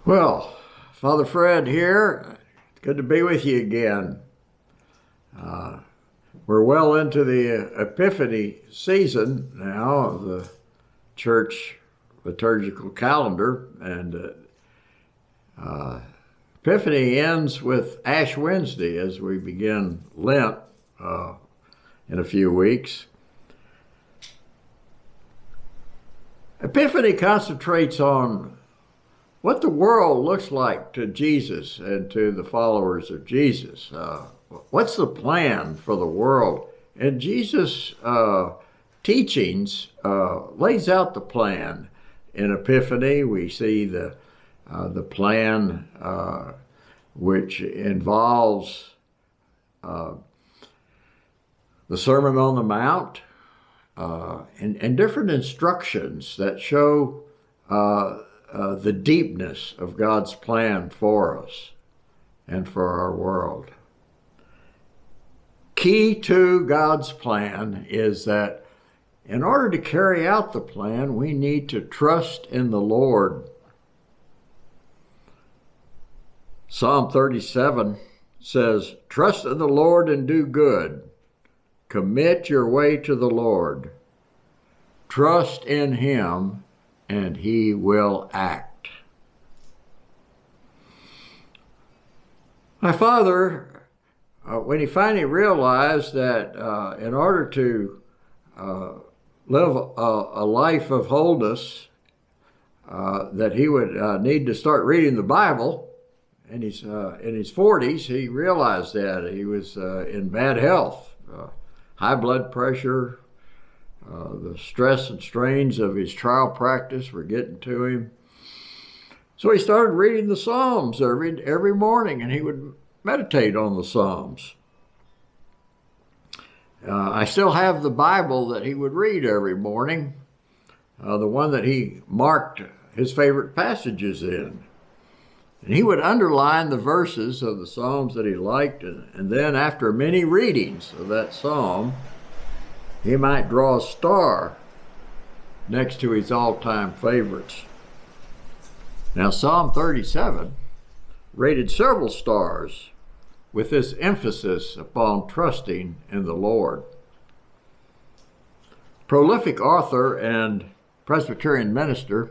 Well, Father Fred here. Good to be with you again. We're well into the Epiphany season now of the church liturgical calendar, and Epiphany ends with Ash Wednesday as we begin Lent in a few weeks. Epiphany concentrates on what the world looks like to Jesus and to the followers of Jesus. What's the plan for the world? And Jesus' teachings lays out the plan. In Epiphany, we see the plan which involves the Sermon on the Mount and different instructions that show the deepness of God's plan for us and for our world. Key to God's plan is that in order to carry out the plan, we need to trust in the Lord. Psalm 37 says, "Trust in the Lord and do good. Commit your way to the Lord. Trust in Him and He will act." My father, when he finally realized that in order to live a life of wholeness, that he would need to start reading the Bible in his 40s, he realized that he was in bad health, high blood pressure. The stress and strains of his trial practice were getting to him. So he started reading the Psalms every morning, and he would meditate on the Psalms. I still have the Bible that he would read every morning, the one that he marked his favorite passages in. And he would underline the verses of the Psalms that he liked, and then after many readings of that Psalm, he might draw a star next to his all-time favorites. Now, Psalm 37 rated several stars with this emphasis upon trusting in the Lord. Prolific author and Presbyterian minister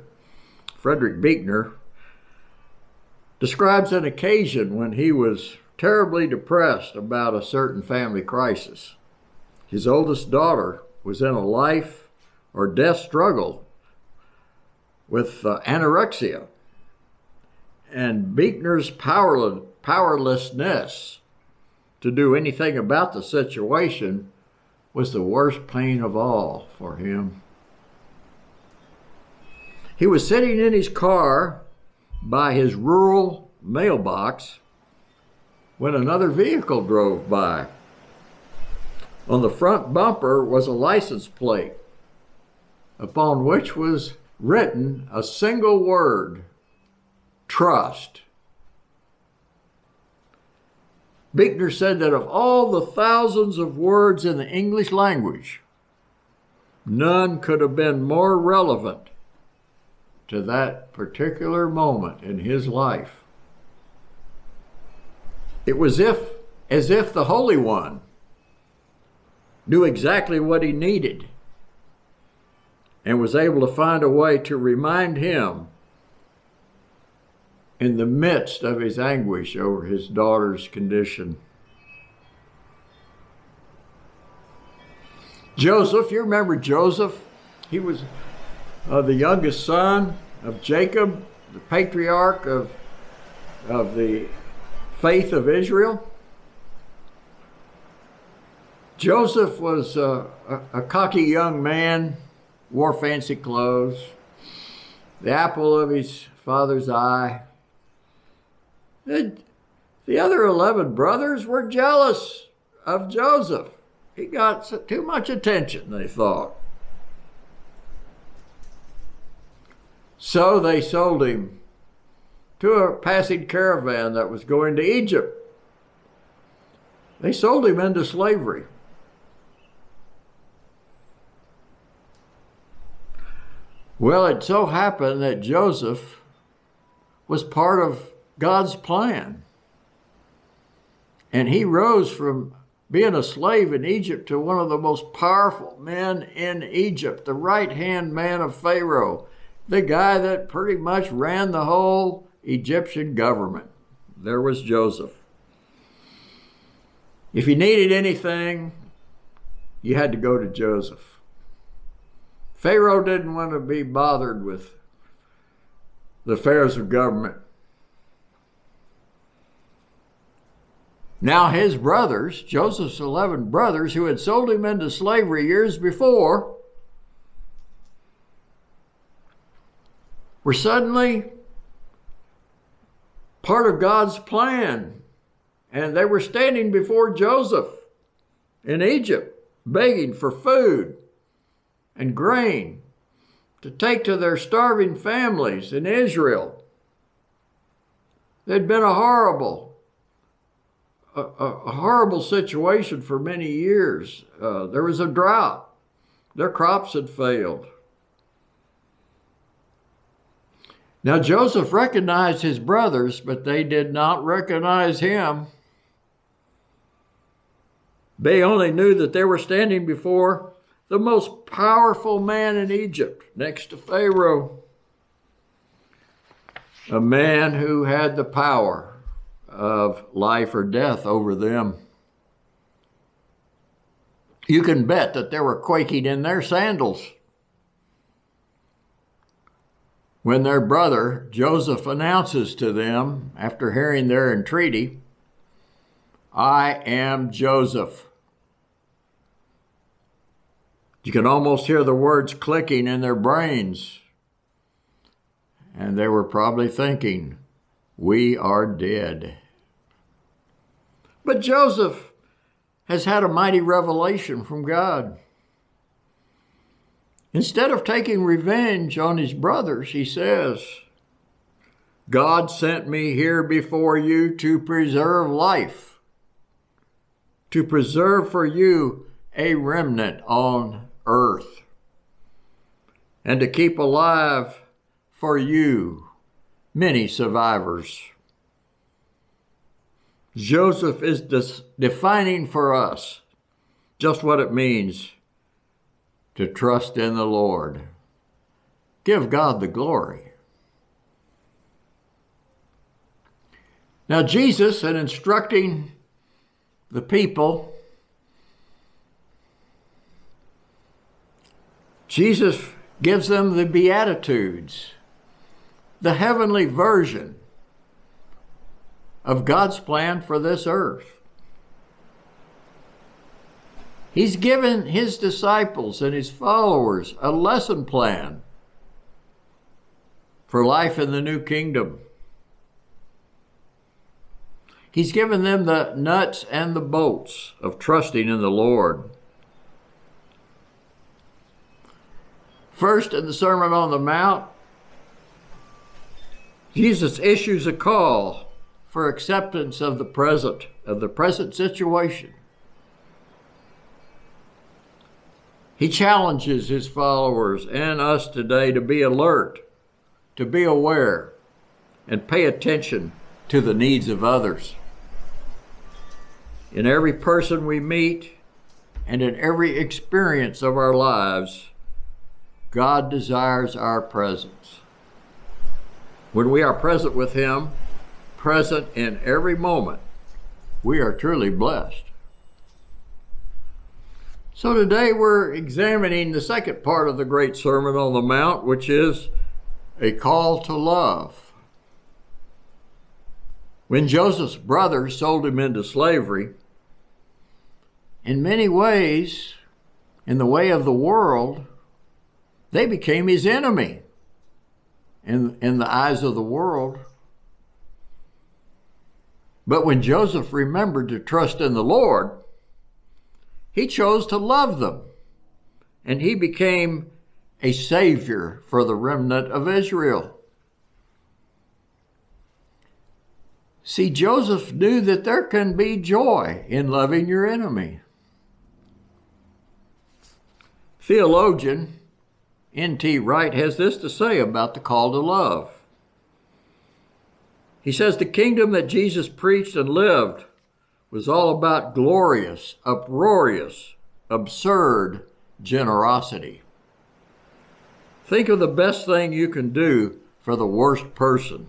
Frederick Buechner describes an occasion when he was terribly depressed about a certain family crisis. His oldest daughter was in a life or death struggle with anorexia. And Buechner's powerlessness to do anything about the situation was the worst pain of all for him. He was sitting in his car by his rural mailbox when another vehicle drove by. On the front bumper was a license plate upon which was written a single word: trust. Buechner said that of all the thousands of words in the English language, none could have been more relevant to that particular moment in his life. It was as if the Holy One knew exactly what he needed and was able to find a way to remind him in the midst of his anguish over his daughter's condition. Joseph, you remember Joseph? He was the youngest son of Jacob, the patriarch of the faith of Israel. Joseph was a cocky young man, wore fancy clothes, the apple of his father's eye. The other 11 brothers were jealous of Joseph. He got too much attention, they thought. So they sold him to a passing caravan that was going to Egypt. They sold him into slavery. Well, it so happened that Joseph was part of God's plan. And he rose from being a slave in Egypt to one of the most powerful men in Egypt, the right-hand man of Pharaoh, the guy that pretty much ran the whole Egyptian government. There was Joseph. If you needed anything, you had to go to Joseph. Pharaoh didn't want to be bothered with the affairs of government. Now his brothers, Joseph's 11 brothers, who had sold him into slavery years before, were suddenly part of God's plan. And they were standing before Joseph in Egypt, begging for food and grain to take to their starving families in Israel. There'd been a horrible situation for many years. There was a drought. Their crops had failed. Now Joseph recognized his brothers, but they did not recognize him. They only knew that they were standing before the most powerful man in Egypt, next to Pharaoh, a man who had the power of life or death over them. You can bet that they were quaking in their sandals when their brother Joseph announces to them, after hearing their entreaty, "I am Joseph." You can almost hear the words clicking in their brains. And they were probably thinking, "We are dead." But Joseph has had a mighty revelation from God. Instead of taking revenge on his brothers, he says, "God sent me here before you to preserve life, to preserve for you a remnant on earth, and to keep alive for you many survivors." Joseph is defining for us just what it means to trust in the Lord. Give God the glory. Now Jesus, in instructing the people, Jesus gives them the Beatitudes, the heavenly version of God's plan for this earth. He's given his disciples and his followers a lesson plan for life in the new kingdom. He's given them the nuts and the bolts of trusting in the Lord. First, in the Sermon on the Mount, Jesus issues a call for acceptance of the present situation. He challenges his followers and us today to be alert, to be aware, and pay attention to the needs of others. In every person we meet and in every experience of our lives, God desires our presence. When we are present with him, present in every moment, we are truly blessed. So today we're examining the second part of the Great Sermon on the Mount, which is a call to love. When Joseph's brothers sold him into slavery, in many ways, in the way of the world, they became his enemy in the eyes of the world. But when Joseph remembered to trust in the Lord, he chose to love them, and he became a savior for the remnant of Israel. See, Joseph knew that there can be joy in loving your enemy. Theologian N.T. Wright has this to say about the call to love. He says the kingdom that Jesus preached and lived was all about glorious, uproarious, absurd generosity. Think of the best thing you can do for the worst person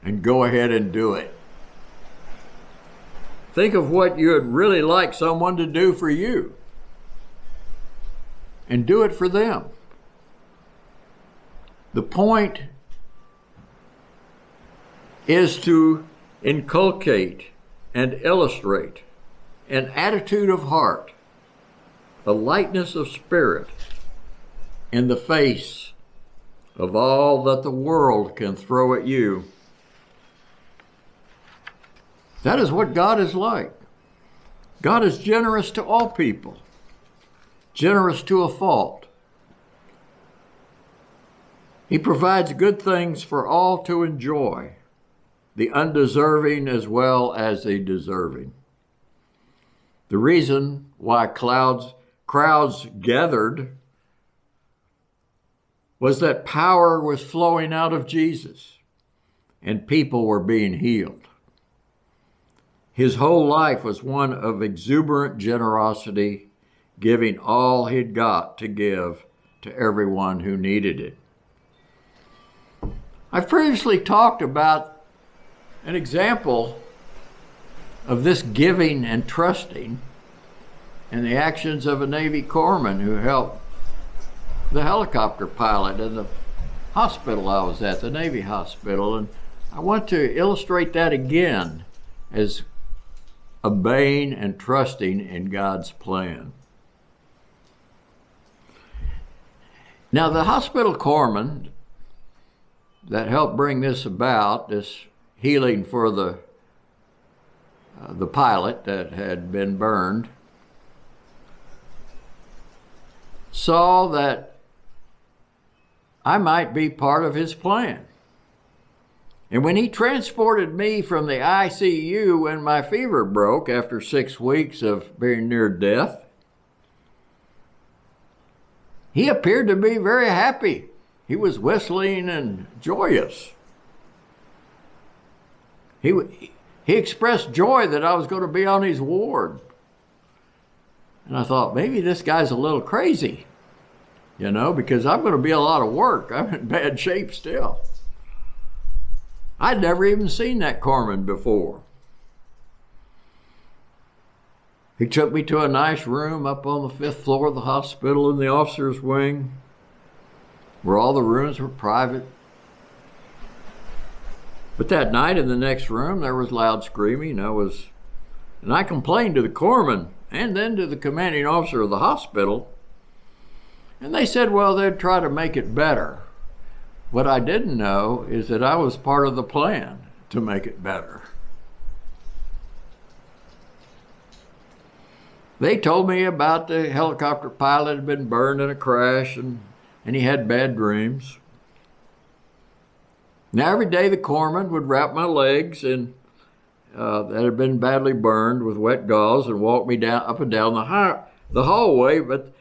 and go ahead and do it. Think of what you would really like someone to do for you and do it for them. The point is to inculcate and illustrate an attitude of heart, a lightness of spirit in the face of all that the world can throw at you. That is what God is like. God is generous to all people, generous to a fault. He provides good things for all to enjoy, the undeserving as well as the deserving. The reason why crowds gathered was that power was flowing out of Jesus and people were being healed. His whole life was one of exuberant generosity, giving all he'd got to give to everyone who needed it. I've previously talked about an example of this giving and trusting in the actions of a Navy corpsman who helped the helicopter pilot in the hospital I was at, the Navy hospital. And I want to illustrate that again as obeying and trusting in God's plan. Now, the hospital corpsman that helped bring this about, this healing for the pilot that had been burned, saw that I might be part of his plan. And when he transported me from the ICU when my fever broke after 6 weeks of being near death, he appeared to be very happy. He was whistling and joyous. He expressed joy that I was going to be on his ward. And I thought, maybe this guy's a little crazy, because I'm going to be a lot of work. I'm in bad shape still. I'd never even seen that corpsman before. He took me to a nice room up on the 5th floor of the hospital in the officer's wing, where all the rooms were private. But that night in the next room, there was loud screaming. And I complained to the corpsman and then to the commanding officer of the hospital. And they said, well, they'd try to make it better. What I didn't know is that I was part of the plan to make it better. They told me about the helicopter pilot had been burned in a crash and he had bad dreams. Now, every day the corpsman would wrap my legs that had been badly burned with wet gauze and walk me up and down the hallway, but the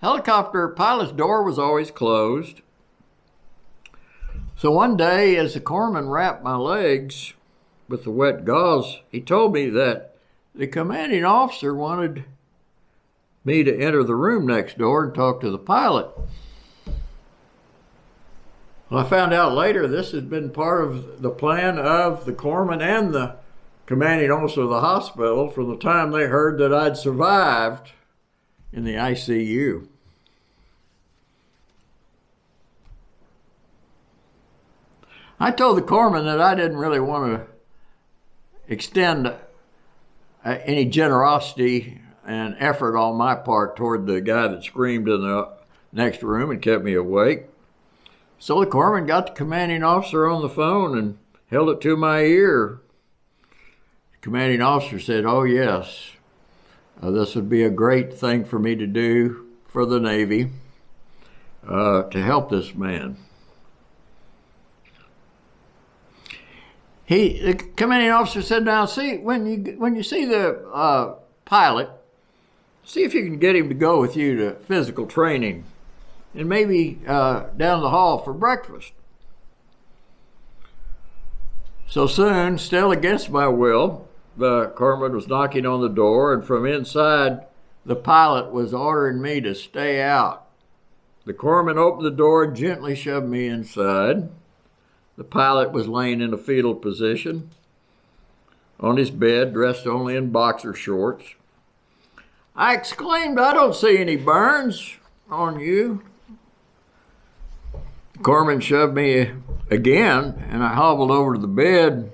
helicopter pilot's door was always closed. So one day, as the corpsman wrapped my legs with the wet gauze, he told me that the commanding officer wanted me to enter the room next door and talk to the pilot. Well, I found out later this had been part of the plan of the corpsman and the commanding officer of the hospital from the time they heard that I'd survived in the ICU. I told the corpsman that I didn't really want to extend any generosity and effort on my part toward the guy that screamed in the next room and kept me awake. So the corpsman got the commanding officer on the phone and held it to my ear. The commanding officer said, oh yes, this would be a great thing for me to do for the Navy to help this man. The commanding officer said, now see, when you see the pilot, see if you can get him to go with you to physical training and maybe down the hall for breakfast. So soon, still against my will, the corpsman was knocking on the door, and from inside, the pilot was ordering me to stay out. The corpsman opened the door and gently shoved me inside. The pilot was laying in a fetal position on his bed, dressed only in boxer shorts. I exclaimed, "I don't see any burns on you." The corpsman shoved me again, and I hobbled over to the bed.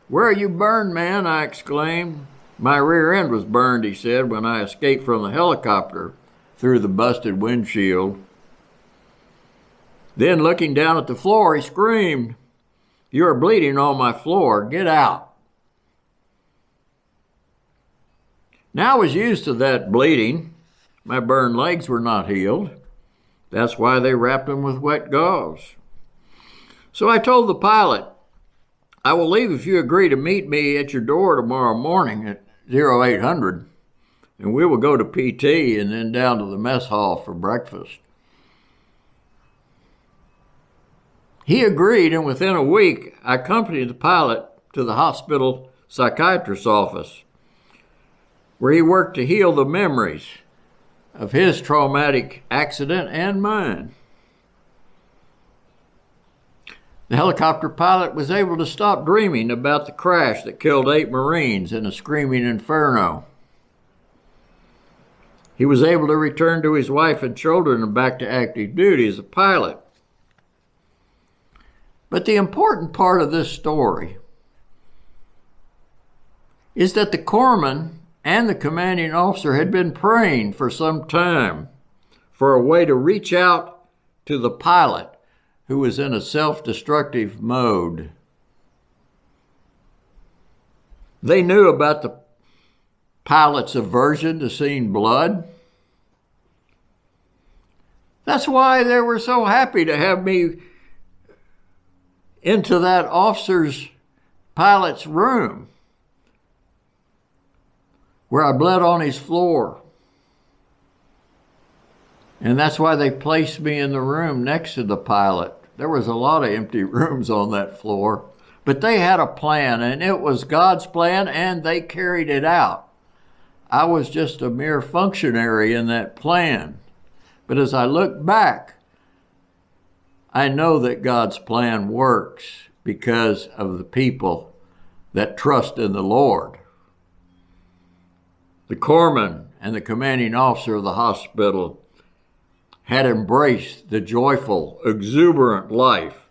"Where are you burned, man?" I exclaimed. "My rear end was burned," he said, "when I escaped from the helicopter through the busted windshield." Then, looking down at the floor, he screamed, "You are bleeding on my floor. Get out." Now I was used to that bleeding. My burned legs were not healed. That's why they wrapped them with wet gauze. So I told the pilot, "I will leave if you agree to meet me at your door tomorrow morning at 0800, and we will go to PT and then down to the mess hall for breakfast." He agreed, and within a week, I accompanied the pilot to the hospital psychiatrist's office, where he worked to heal the memories of his traumatic accident and mine. The helicopter pilot was able to stop dreaming about the crash that killed 8 Marines in a screaming inferno. He was able to return to his wife and children and back to active duty as a pilot. But the important part of this story is that the corpsman and the commanding officer had been praying for some time for a way to reach out to the pilot who was in a self-destructive mode. They knew about the pilot's aversion to seeing blood. That's why they were so happy to have me into that pilot's room, where I bled on his floor. And that's why they placed me in the room next to the pilot. There was a lot of empty rooms on that floor, but they had a plan, and it was God's plan, and they carried it out. I was just a mere functionary in that plan. But as I look back, I know that God's plan works because of the people that trust in the Lord. The corpsman and the commanding officer of the hospital had embraced the joyful, exuberant life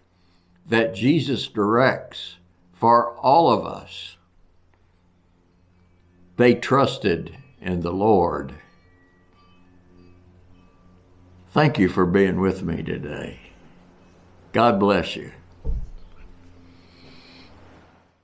that Jesus directs for all of us. They trusted in the Lord. Thank you for being with me today. God bless you.